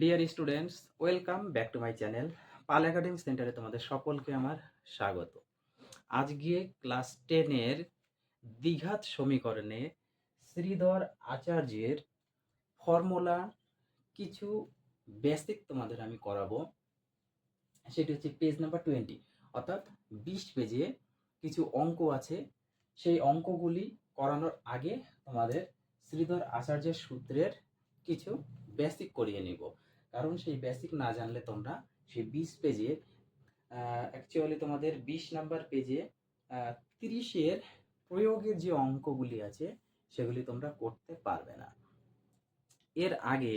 Deer students, welcome back to my channel. Pal academy সেন্টারে তোমাদের সকলকে আমার স্বাগত। আজকে ক্লাস 10-এর দ্বিঘাত সমীকরণে শ্রীধর আচার্যের ফর্মুলা কিছু বেসিক তোমাদের আমি করাবো। সেটি হচ্ছে পেজ নাম্বার 20, অর্থাৎ 20 পেজে কিছু অঙ্ক আছে। সেই অঙ্কগুলি করানোর আগে তোমাদের শ্রীধর আচার্যের সূত্রের কিছু বেসিক করিয়ে নিব, কারণ সেই বেসিক না জানলে তোমরা সেই 20 পেজে অ্যাকচুয়ালি তোমাদের 20 নাম্বার পেজে 30-এর প্রয়োগের যে অঙ্কগুলি আছে সেগুলি তোমরা করতে পারবে না। এর আগে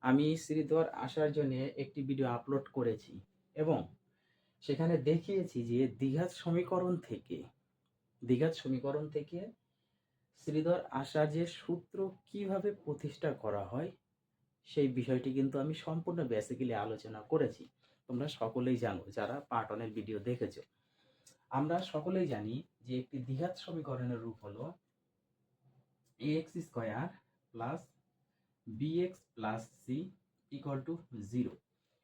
আমি শ্রীধর আচার্য নিয়ে একটি ভিডিও আপলোড করেছি এবং সেখানে দেখিয়েছি যে দ্বিঘাত সমীকরণ থেকে শ্রীধর আচার্যের সূত্র কিভাবে প্রতিষ্ঠা করা হয় সেই বিষয়টি কিন্তু আমি সম্পূর্ণ বেসিক্যালি আলোচনা করেছি। তোমরা সকলেই জানো, যারা পার্ট 1-এর ভিডিও দেখেছো। আমরা সকলেই জানি যে একটি দ্বিঘাত সমীকরণের রূপ হলো ax² plus bx plus c equal to 0।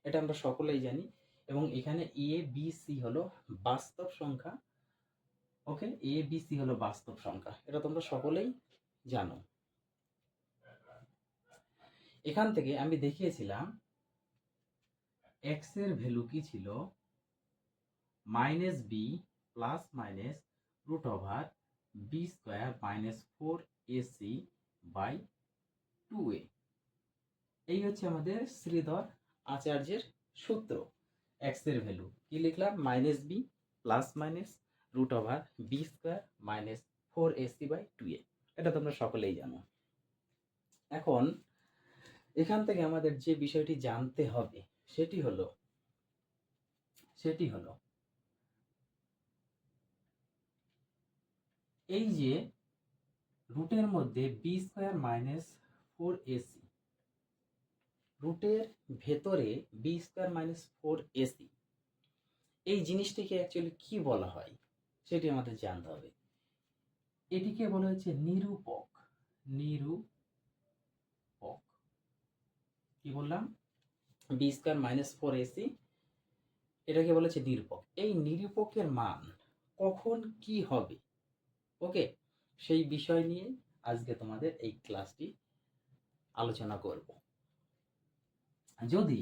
এটা আমরা সকলেই জানি এবং এখানে a b c হলো বাস্তব সংখ্যা। ওকে, a b c হলো বাস্তব সংখ্যা, এটা তোমরা সকলেই জানো। এখান থেকে আমি দেখিয়েছিলাম x এর ভ্যালু কি ছিল, minus B plus minus root over B square minus 4ac by 2a। এই হচ্ছে আমাদের শ্রীধর আচার্যের সূত্র। x এর ভ্যালু কি লিখলাম, minus B plus minus root over B square minus 4ac by 2a। এটা তোমরা সকলেই জানো। এখন এখান থেকে আমাদের যে বিষয়টি জানতে হবে সেটি হলো এই যে রুটের মধ্যে বি স্কোয়ার মাইনাস 4ac, রুটের ভেতরে বি স্কোয়ার মাইনাস 4ac, এই জিনিসটিকে অ্যাকচুয়ালি কি বলা হয় সেটি আমাদের জানতে হবে। এটিকে বলা হচ্ছে নিরূপক। কি বললাম, বি স্কোয়ার মাইনাস 4ac, এটাকে বলা হচ্ছে নিরূপক। এই নিরূপকের মান কখন কি হবে, ওকে, সেই বিষয় নিয়ে আজকে তোমাদের এই ক্লাসটি আলোচনা করব। যদি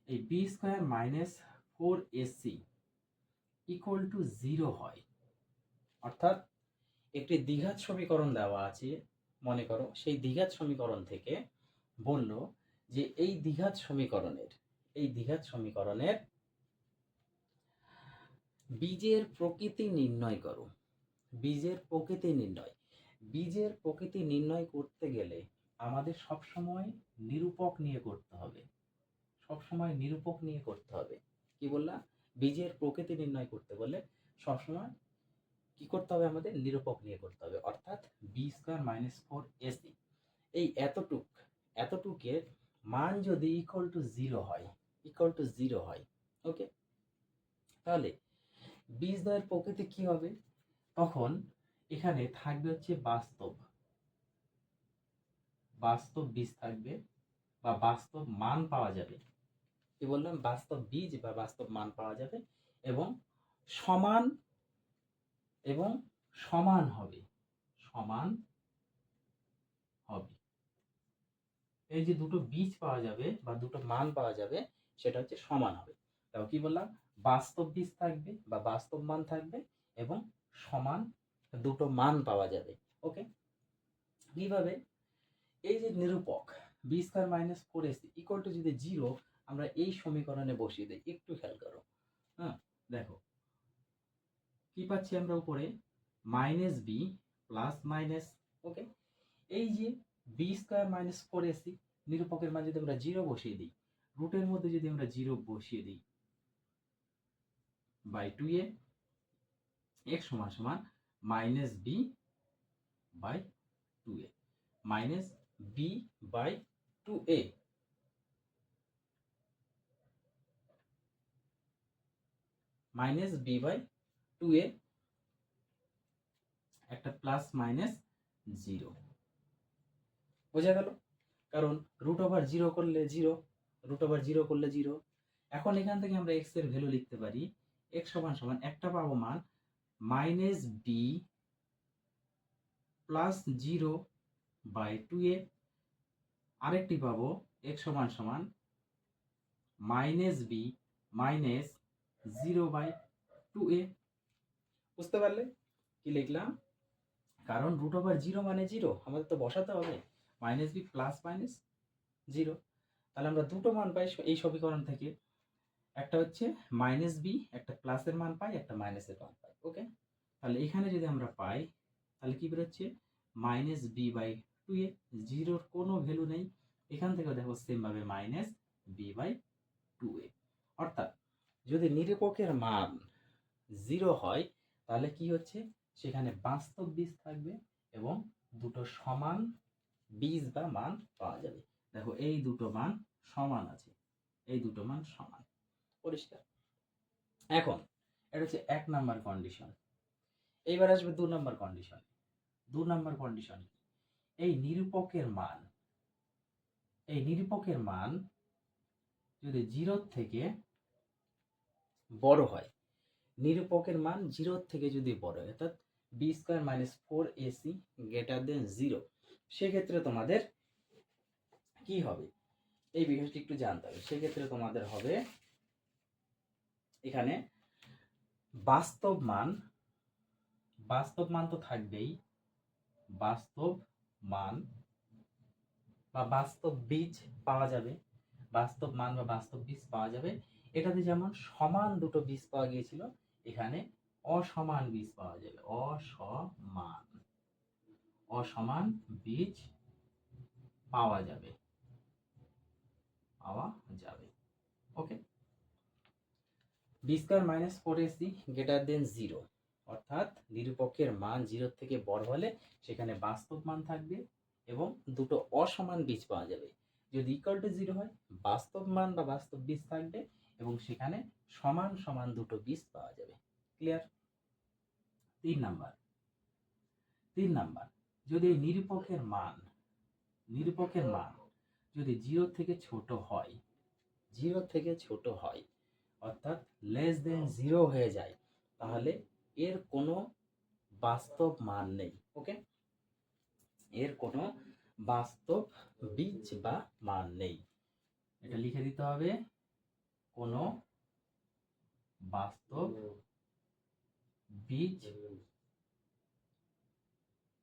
এই B square minus 4ac equal to 0 হয়, অর্থাৎ একটি দ্বিঘাত সমীকরণ দেওয়া আছে, মনে করো সেই দ্বিঘাত সমীকরণ থেকে বলল যে এই দ্বিঘাত সমীকরণের বীজের প্রকৃতি নির্ণয় করো। বীজের প্রকৃতি নির্ণয় করতে গেলে আমাদের সবসময় নিরূপক নিয়ে করতে হবে। কি বললাম, বীজের প্রকৃতি নির্ণয় করতে বলে সবসময় কি করতে হবে, আমাদের নিরূপক নিয়ে করতে হবে। অর্থাৎ বি স্কোয়ার মাইনাস 4ac এই এতটুকের মান যদি ইকুয়াল টু 0 হয়, ওকে, তাহলে বীজদ্বয়ের প্রকৃতি কি হবে, তখন এখানে থাকবে হচ্ছে বাস্তব বীজ থাকবে বা বাস্তব মান পাওয়া যাবে। কি বললাম, বাস্তব বীজ বা বাস্তব মান পাওয়া যাবে এবং সমান হবে। এই যে দুটো বীজ পাওয়া যাবে বা দুটো মান পাওয়া যাবে সেটা হচ্ছে সমান হবে। তাও কি বললাম, বাস্তব বীজ থাকবে বা বাস্তব মান থাকবে এবং সমান দুটো মান পাওয়া যাবে। ওকে, কিভাবে, এই যে নিরূপক B square minus 4ac equal to যদি 0 আমরা এই সমীকরণে বসিয়ে দিই, একটু খেয়াল করো। হ্যাঁ, দেখো কি পাচ্ছি আমরা উপরে, মাইনাস বি প্লাস মাইনাস, ওকে, এই যে বি স্কয়ার মাইনাস 4ac নিরূপকের মান যদি আমরা 0 বসিয়ে দিই, রুটের মধ্যে যদি আমরা 0 বসিয়ে দিই বাই 2a, x সমান সমান minus B by 2a, minus B by 2a, minus B by 2a, একটা প্লাস মাইনাস 0, বোঝা গেল। কারণ √0 করলে 0, √0 করলে 0। এখন এখান থেকে আমরা x এর ভ্যালু লিখতে পারি x সমান সমান একটা পাবো মান -b + 0/2a, আরেকটি পাবো x সমান সমান -b - 0/2a। বুঝতে পারলে কি লিখলাম? কারণ √0 মানে 0, আমাদের তো বসাতে হবে -b + -0। তাহলে আমরা দুটো মান পাই এই সমীকরণ থেকে, একটা হচ্ছে -b, একটা প্লাসের মান পাই, একটা মাইনাসের মান পাই। ওকে, তাহলে এখানে যদি আমরা পাই তাহলে কি বেরোচ্ছে -b/2a, 0-র কোনো ভ্যালু নেই। এখান থেকে দেখো সেম ভাবে -b/2a। অর্থাৎ যদি নিরূপকের মান 0 হয় তাহলে কি হচ্ছে, সেখানে বাস্তব বীজ থাকবে এবং দুটো সমান বীজ বা মান পাওয়া যাবে। দেখো এই দুটো মান সমান আছে, এই দুটো মান সমান। পরিষ্কার? এখন এটা হচ্ছে 1 নাম্বার কন্ডিশন। এইবার আসবে 2 নাম্বার কন্ডিশন। 2 নাম্বার কন্ডিশন কি? এই নিরূপকের মান যদি 0 থেকে বড় হয়, নিরূপকের মান 0 থেকে যদি বড় হয়, অর্থাৎ b² - 4ac > 0, সেক্ষেত্রে তোমাদের কি হবে এই বিষয়টি একটু জানতে হবে। সেক্ষেত্রে তোমাদের হবে এখানে বাস্তব মান তো থাকবেই, বাস্তব মান বা বাস্তব বীজ পাওয়া যাবে, বাস্তব মান বা বাস্তব বীজ পাওয়া যাবে। এটাতে যেমন সমান দুটো বীজ পাওয়া গিয়েছিল, এখানে অসমান বীজ পাওয়া যাবে, অসমান বীজ পাওয়া যাবে। ওকে, b² - 4ac > 0, অর্থাৎ নিরূপকের মান 0 থেকে বড় হলে সেখানে বাস্তব মান থাকবে এবং দুটো অসমান বীজ পাওয়া যাবে। যদি = 0 হয়, বাস্তব মান বা বাস্তব বীজ থাকবে এবং সেখানে সমান সমান দুটো বীজ পাওয়া যাবে। ক্লিয়ার? 3 নাম্বার, যদি নিরূপকের মান যদি 0 থেকে ছোট হয়, অর্থাৎ <0 হয়ে যায়, তাহলে এর কোনো বাস্তব মান নেই। ওকে, এর কোনো বাস্তব বীজ বা মান নেই। এটা লিখে দিতে হবে, কোনো বাস্তব বীজ,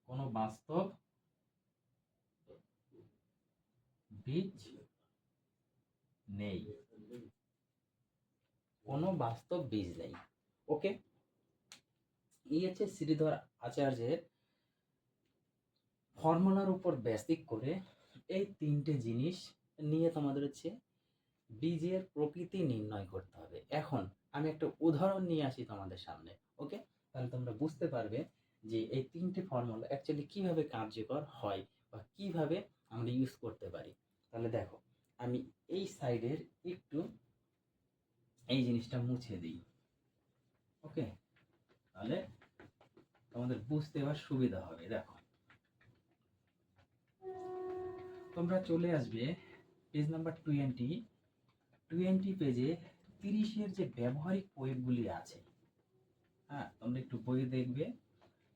কোনো বাস্তব বীজ নেই, কোনো বাস্তব বীজ নেই। ওকে, এই হচ্ছে শ্রীধর আচার্যের ফর্মুলার উপর বেসিক করে এই তিনটে জিনিস নিয়ে তোমাদের হচ্ছে বীজের প্রকৃতি নির্ণয় করতে হবে। এখন আমি একটা উদাহরণ নিয়ে আসি তোমাদের সামনে। ওকে, তাহলে তোমরা বুঝতে পারবে যে এই তিনটে ফর্মুলা অ্যাকচুয়ালি কিভাবে কার্যকর হয় বা কিভাবে আমরা ইউজ করতে পারি। তাহলে দেখো, আমি এই সাইডের একটু এই জিনিসটা মুছে দিই। ওকে, তাহলে তোমাদের বুঝতে এবার সুবিধা হবে। দেখো, তোমরা চলে আসবে পেজ নাম্বার 20 পেজে 30-এর যে ব্যবহারিক প্রয়োগগুলি আছে। হ্যাঁ, তোমরা একটু বইয়ে দেখবে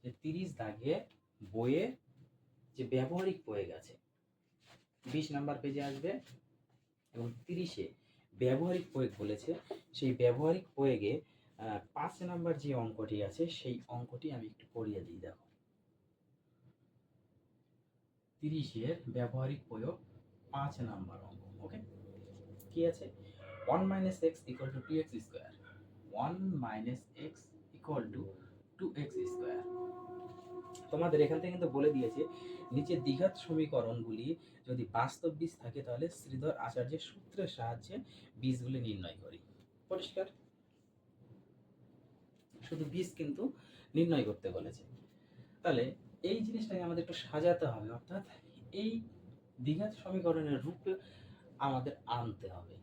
যে 30 দাগে বইয়ে যে ব্যবহারিক প্রয়োগ আছে। 20 নাম্বার পেজে আসবে এবং 30-এ ব্যবহারিক প্রয়োগ বলেছে। সেই ব্যবহারিক প্রয়োগে 5 নাম্বার যে অঙ্কটি আছে সেই অঙ্কটি আমি একটু পড়িয়ে দিই। দেখো, 30-এর ব্যবহারিক প্রয়োগ 5 নাম্বার অঙ্ক। ওকে, কি আছে? 1 - x = 2x square, 1 - x = 2x square. তোমাদের এখান থেকে কিন্তু বলে দিয়েছে নিচে দ্বিঘাত সমীকরণগুলি যদি বাস্তব বীজ থাকে তাহলে শ্রীধর আচার্যের সূত্রের সাহায্যে বীজগুলি নির্ণয় করি। পরিষ্কার? শুধু বীজ কিন্তু নির্ণয় করতে বলেছে। তাহলে এই জিনিসটাকে আমাদের একটু সাজাতে হবে, অর্থাৎ এই দ্বিঘাত সমীকরণের রূপে আমাদের আনতে হবে।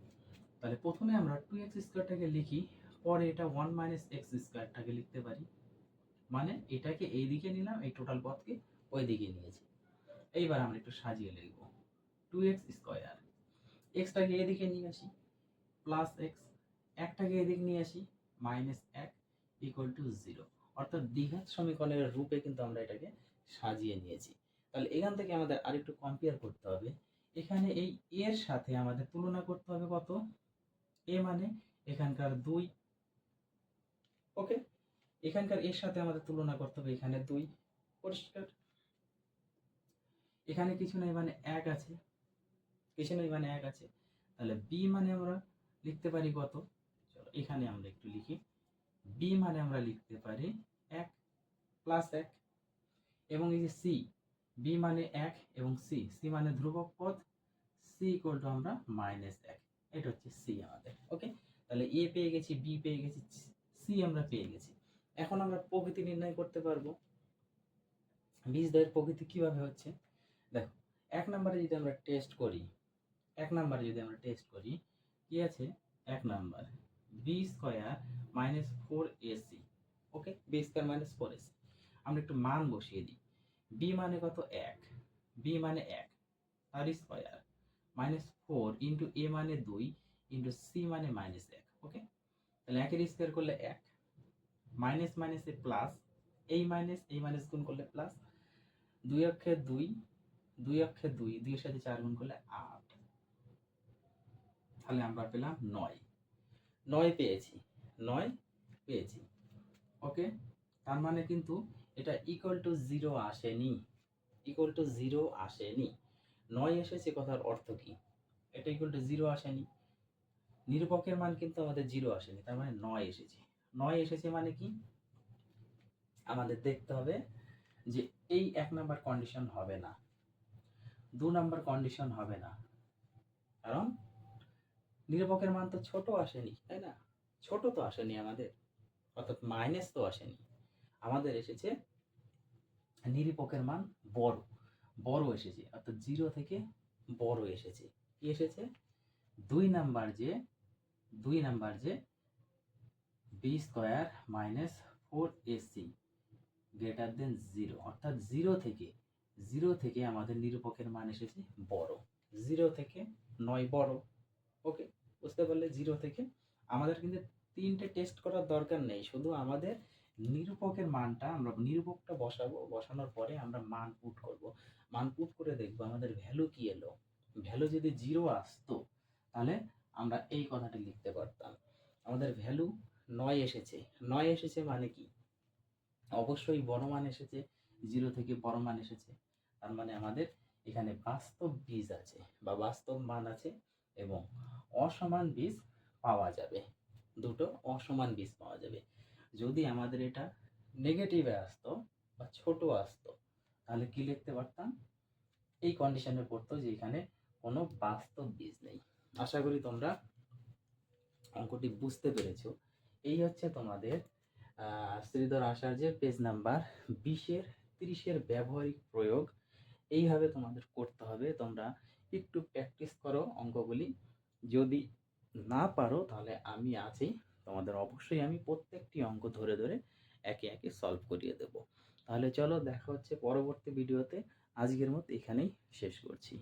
তাহলে প্রথমে আমরা 2x স্কয়ারটাকে লিখি, পরে এটা 1 - x স্কয়ারটাকে লিখতে পারি। মানে এটাকে এই দিকে নিলাম, এই টোটাল পথকে ওই দিকে নিয়েছি। এইবার আমরা একটু সাজিয়ে লিখব। 2x স্কোয়ার, এক্সটাকে এদিকে নিয়ে আসি প্লাস এক্স, একটাকে এদিকে নিয়ে আসি মাইনাস এক ইকুয়াল টু জিরো। অর্থাৎ দ্বিঘাত সমীকরণের রূপে কিন্তু আমরা এটাকে সাজিয়ে নিয়েছি। তাহলে এখান থেকে আমাদের আরেকটু কম্পেয়ার করতে হবে। এখানে এই এর সাথে আমাদের তুলনা করতে হবে কত, এ মানে এখানকার 2, ওকে, এখানকার এর সাথে আমাদের তুলনা করতে হবে এখানে 2, পরিষ্কার। এখানে কিছু নেই মানে 1 আছে, কিছু নেই মানে 1 আছে। তাহলে বি মানে আমরা লিখতে পারি কত, চলো এখানে আমরা একটু লিখি, বি মানে আমরা লিখতে পারি 1 প্লাস 1, এবং এই যে সি, বি মানে 1 এবং সি, সি মানে ধ্রুবক পদ, সি ইকুয়াল টু আমরা মাইনাস 1, এটা হচ্ছে সি আমাদের। ওকে, তাহলে এ পেয়ে গেছি, বি পেয়ে গেছি, সি আমরা পেয়ে গেছি। এখন আমরা প্রকৃতি নির্ণয় করতে পারবো। বীজদ্বয়ের প্রকৃতি কিভাবে হচ্ছে দেখো, এক নম্বরে যদি আমরা টেস্ট করি, কি আছে, এক number B square minus 4ac, okay, B square minus 4ac, আমরা একটু মান বসিয়ে দিই। বি মানে কত, 1, বি মানে 1 তার স্কোয়ার মাইনাস 4 ইন্টু এ মানে 2 ইন্টু সি মানে মাইনাস 1, ওকে। তাহলে একের স্কোয়ার করলে 1, মাইনাস মাইনাসে প্লাস, এই মাইনাস গুণ করলে প্লাস, 2 অক্ষে 2, 2 অক্ষে 2, 2 এর সাথে 4 গুণ করলে 8, তাহলে আমরা পেলাম 9, 9 পেয়েছি, 9 পেয়েছি, ওকে। তার মানে কিন্তু এটা ইকুয়াল টু 0 আসেনি, ইকুয়াল টু 0 আসেনি, 9 এসেছে, কথার অর্থ কি, এটা ইকুয়াল টু 0 আসেনি, নিরূপকের মান কিন্তু আমাদের 0 আসেনি, তার মানে 9 এসেছে। 9 এসেছে মানে কি, আমাদের দেখতে হবে যে এই 1 নাম্বার কন্ডিশন হবে না, 2 নাম্বার কন্ডিশন হবে না, কারণ নিরূপকের মান তো ছোট আসেনি, তাই না, ছোট তো আসেনি আমাদের, অর্থাৎ মাইনাস তো আসেনি, আমাদের এসেছে নিরূপকের মান বড়, বড় এসেছে, অর্থাৎ 0 থেকে বড় এসেছে। কি এসেছে, 2 নাম্বার যে B square minus 4ac greater than 0, অর্থাৎ 0 থেকে আমাদের নিরূপকের মান এসেছে বড়, 0 থেকে 9 বড়, ওকে, বুঝতে পারলে। 0 থেকে আমাদের কিন্তু 3টে টেস্ট করার দরকার নেই, শুধু আমাদের নিরূপকের মানটা, আমরা নিরূপকটা বসাবো, বসানোর পরে আমরা মান পুট করব, মান পুট করে দেখবো আমাদের ভ্যালু কি এলো। ভ্যালু যদি 0 আসতো তাহলে আমরা এই কথাটা লিখতে পারতাম, আমাদের ভ্যালু 9 এসেছে, 9 এসেছে মানে কি, অবশ্যই বড় মান এসেছে, 0 থেকে বড় মান এসেছে, তার মানে আমাদের এখানে বাস্তব বীজ আছে বা বাস্তব মান আছে, এবং অসমান বীজ পাওয়া যাবে, দুটো অসমান বীজ পাওয়া যাবে। যদি আমাদের এটা নেগেটিভে আসতো বা ছোট আসতো তাহলে কি লিখতে পারতাম, এই কন্ডিশনে পড়তো যে এখানে কোনো বাস্তব বীজ নেই। আশা করি তোমরা অঙ্কটি বুঝতে পেরেছো। এই হচ্ছে তোমাদের শ্রীধর আচার্যের পেজ নাম্বার 20-এর 30-এর ব্যবহারিক প্রয়োগ। এইভাবে তোমাদের করতে হবে, তোমরা একটু প্র্যাকটিস করো অঙ্কগুলি, যদি না পারো তাহলে আমি আছি, তোমাদের অবশ্যই আমি প্রত্যেকটি অঙ্ক ধরে ধরে একে একে সলভ করিয়ে দেব। তাহলে চলো, দেখা হচ্ছে পরবর্তী ভিডিওতে, আজকের মতো এখানেই শেষ করছি।